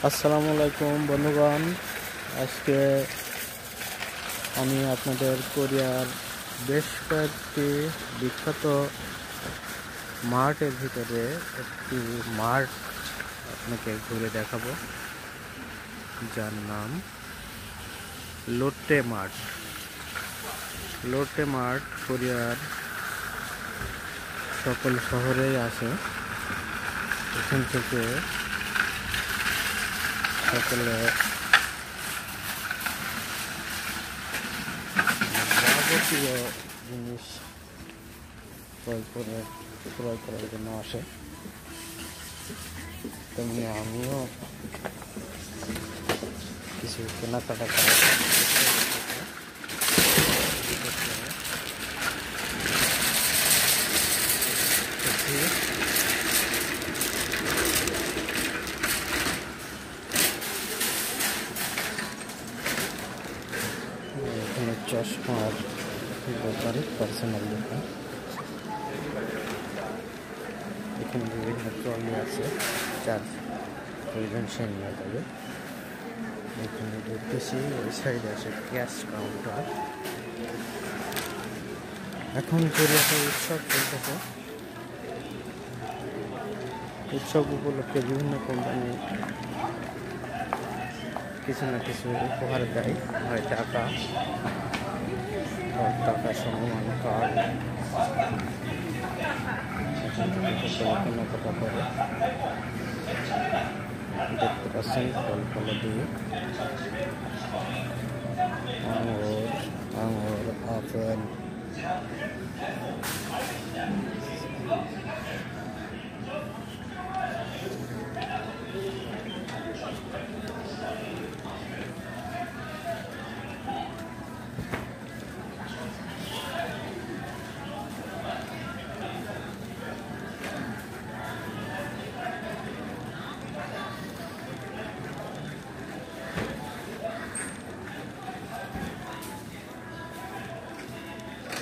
আসসালামু আলাইকুম বন্ধুগণ, আজকে আমি আপনাদের কোরিয়ার বেশ কয়েকটি বিখ্যাত মার্টের ভিতরে একটি মার্ট আপনাকে ঘুরে দেখাবো, যার নাম লোট্টে মার্ট। লোট্টে মার্ট কোরিয়ার সকল শহরেই আছে। এখান থেকে সকলে যাবতীয় জিনিস ক্রয় করার জন্য আসে, তেমনি আমিও কিছু কেনাকাটা করার এখানে চশমার দোকান, পার্সোনাল দোকান। এখানে বিভিন্ন ট্রলি আছে, যার প্রয়োজন সে নিয়ে যাবে। এখানে দেখতেছি ওই সাইডে আছে ক্যাশ কাউন্টার। এখন কোরিয়াতে উৎসব চলতেছে। উৎসব উপলক্ষে বিভিন্ন কোম্পানি কিছু না কিছু উপহার দেয়, হয় টাকা সমমান কার্ড। কেনাকাটা করে দেখতে পাচ্ছেন ফল দিয়ে আঙুর, আপেল,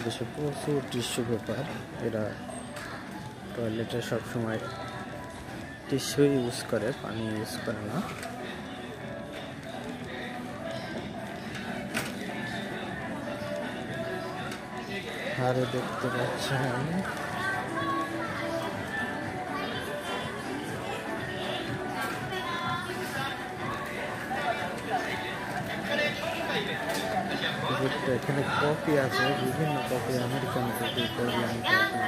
দেশে প্রচুর টিস্যু পেপার। এরা টয়লেটে সবসময় টিস্যু ইউজ করে, পানি ইউজ করে না। আর দেখতে পাচ্ছেন এখানে কফি আছে, বিভিন্ন coffee, American coffee, Korean coffee.